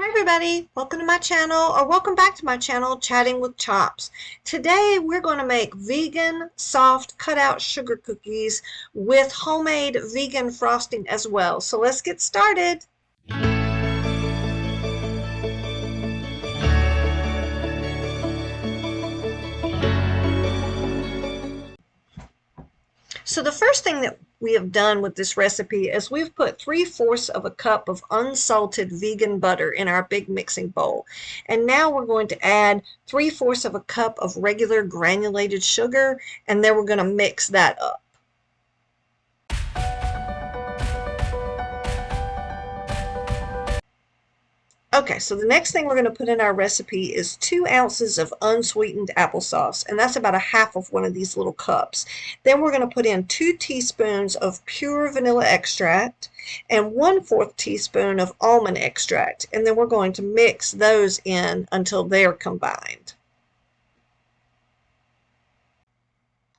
Hi everybody, welcome to my channel, or welcome back to my channel, Chatting with Chops. Today we're going to make vegan, soft, cutout sugar cookies with homemade vegan frosting as well. So let's get started. So the first thing that we have done with this recipe is we've put 3/4 of a cup of unsalted vegan butter in our big mixing bowl. And now we're going to add 3/4 of a cup of regular granulated sugar, and then we're going to mix that up. Okay, so the next thing we're going to put in our recipe is 2 ounces of unsweetened applesauce, and that's about a half of one of these little cups. Then we're going to put in 2 teaspoons of pure vanilla extract and 1/4 teaspoon of almond extract, and then we're going to mix those in until they're combined.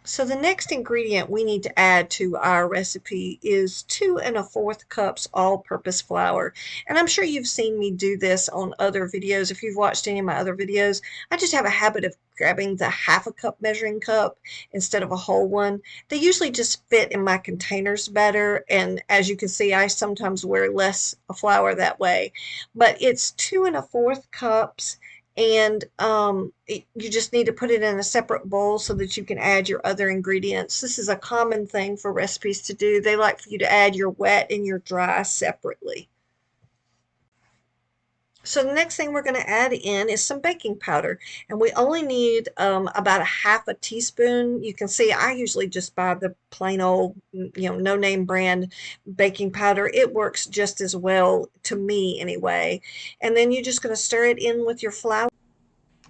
So the next ingredient we need to add to our recipe is 2 1/4 cups all-purpose flour. And I'm sure you've seen me do this on other videos. If you've watched any of my other videos, I just have a habit of grabbing the half a cup measuring cup instead of a whole one. They usually just fit in my containers better, and as you can see, I sometimes wear less flour that way. But it's 2 1/4 cups, and you just need to put it in a separate bowl so that you can add your other ingredients. This is a common thing for recipes to do. They like for you to add your wet and your dry separately. So the next thing we're going to add in is some baking powder, and we only need about a half a teaspoon. You can see I usually just buy the plain old, no name brand baking powder. It works just as well to me anyway. And then you're just going to stir it in with your flour.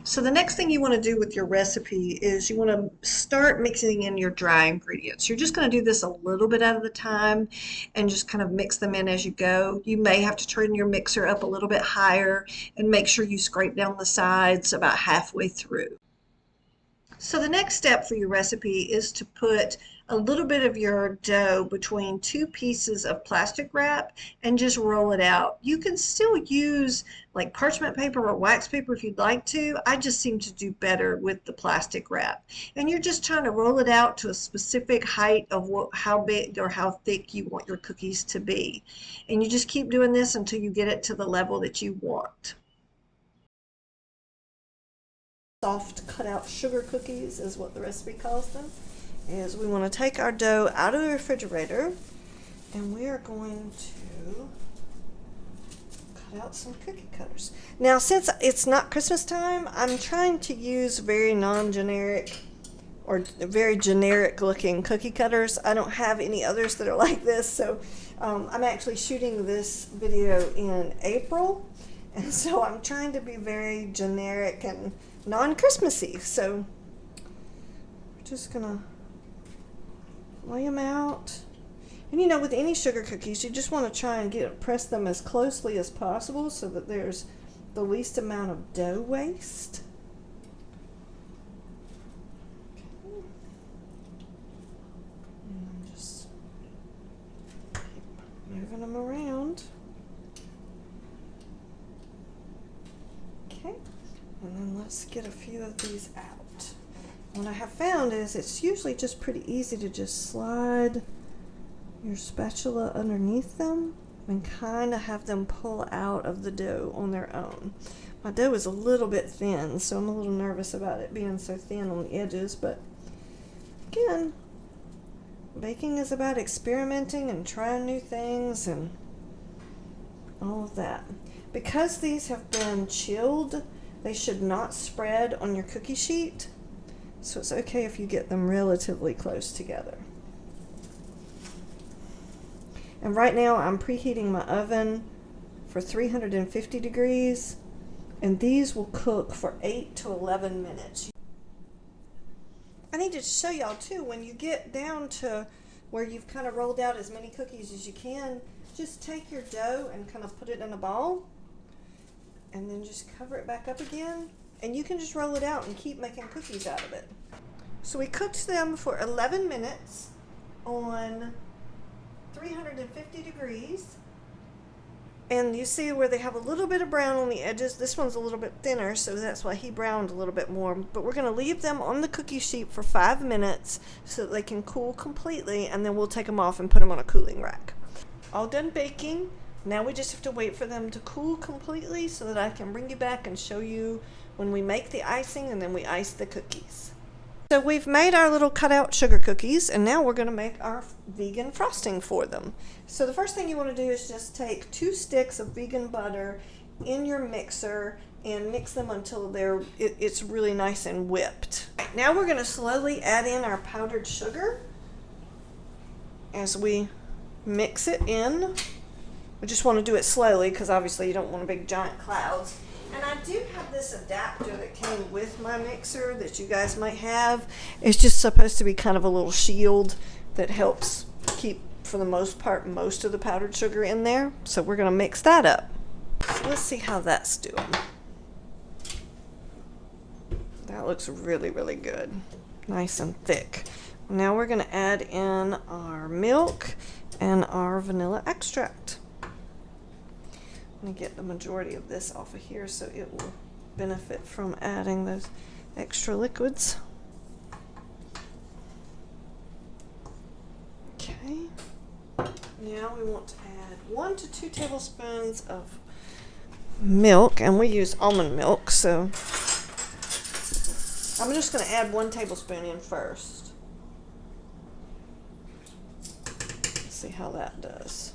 So the next thing you want to do with your recipe is you want to start mixing in your dry ingredients. You're just going to do this a little bit at a time and just kind of mix them in as you go. You may have to turn your mixer up a little bit higher and make sure you scrape down the sides about halfway through. So the next step for your recipe is to put a little bit of your dough between 2 pieces of plastic wrap and just roll it out. You can still use like parchment paper or wax paper if you'd like to. I just seem to do better with the plastic wrap. And you're just trying to roll it out to a specific height of how big or how thick you want your cookies to be. And you just keep doing this until you get it to the level that you want. Soft cutout sugar cookies is what the recipe calls them. Is we want to take our dough out of the refrigerator, and we are going to cut out some cookie cutters. Now, since it's not Christmas time, I'm trying to use very non-generic or very generic looking cookie cutters. I don't have any others that are like this, so I'm actually shooting this video in April, and so I'm trying to be very generic and non-Christmassy. So we're just gonna lay them out. And with any sugar cookies, you just want to try and press them as closely as possible so that there's the least amount of dough waste. Okay. And I'm just moving them around. Okay. And then let's get a few of these out. What I have found is it's usually just pretty easy to just slide your spatula underneath them and kind of have them pull out of the dough on their own. My dough is a little bit thin, so I'm a little nervous about it being so thin on the edges, but again, baking is about experimenting and trying new things and all of that. Because these have been chilled, they should not spread on your cookie sheet, so it's okay if you get them relatively close together. And right now I'm preheating my oven for 350 degrees, and these will cook for 8 to 11 minutes. I need to show y'all too, when you get down to where you've kind of rolled out as many cookies as you can, just take your dough and kind of put it in a ball, and then just cover it back up again, and you can just roll it out and keep making cookies out of it. So we cooked them for 11 minutes on 350 degrees, And you see where they have a little bit of brown on the edges. This one's a little bit thinner, so that's why he browned a little bit more. But we're going to leave them on the cookie sheet for 5 minutes so that they can cool completely, and then we'll take them off and put them on a cooling rack. All done baking. Now we just have to wait for them to cool completely so that I can bring you back and show you when we make the icing and then we ice the cookies. So we've made our little cutout sugar cookies, and now we're going to make our vegan frosting for them. So the first thing you want to do is just take 2 sticks of vegan butter in your mixer and mix them until it's really nice and whipped. Now we're going to slowly add in our powdered sugar as we mix it in. We just want to do it slowly because obviously you don't want big giant clouds. And I do have this adapter that came with my mixer that you guys might have. It's just supposed to be kind of a little shield that helps keep, for the most part, most of the powdered sugar in there. So we're going to mix that up. So let's see how that's doing. That looks really, really good. Nice and thick. Now we're going to add in our milk and our vanilla extract. I'm going to get the majority of this off of here so it will benefit from adding those extra liquids. Okay. Now we want to add 1 to 2 tablespoons of milk, and we use almond milk, so I'm just going to add 1 tablespoon in first. Let's see how that does.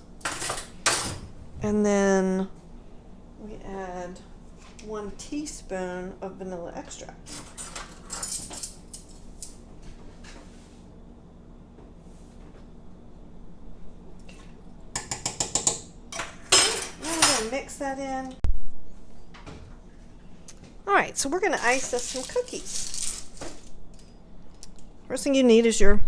And then we add 1 teaspoon of vanilla extract. Now we're going to mix that in. Alright, so we're going to ice us some cookies. First thing you need is your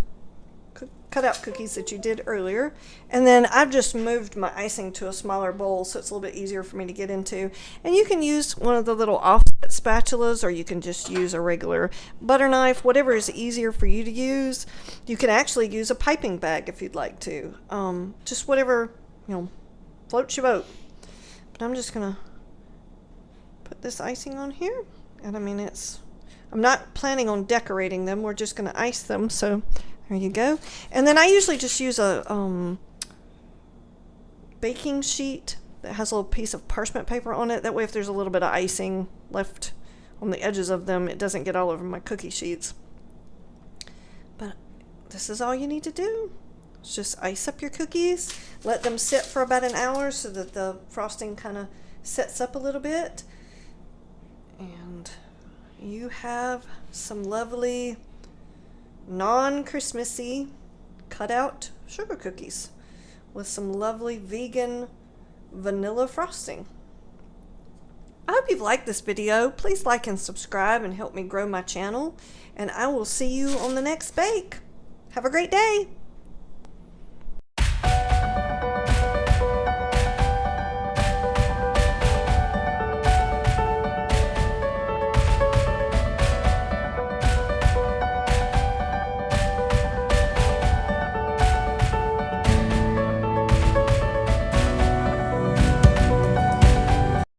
cutout cookies that you did earlier, and then I've just moved my icing to a smaller bowl so it's a little bit easier for me to get into. And you can use one of the little offset spatulas, or you can just use a regular butter knife, whatever is easier for you to use. You can actually use a piping bag if you'd like to, just whatever, floats your boat. But I'm just gonna put this icing on here, and I'm not planning on decorating them, we're just gonna ice them. So there you go. And then I usually just use a baking sheet that has a little piece of parchment paper on it. That way if there's a little bit of icing left on the edges of them, it doesn't get all over my cookie sheets. But this is all you need to do. It's just ice up your cookies, let them sit for about an hour so that the frosting kind of sets up a little bit. And you have some lovely non-Christmassy cutout sugar cookies with some lovely vegan vanilla frosting. I hope you've liked this video. Please like and subscribe and help me grow my channel, and I will see you on the next bake. Have a great day.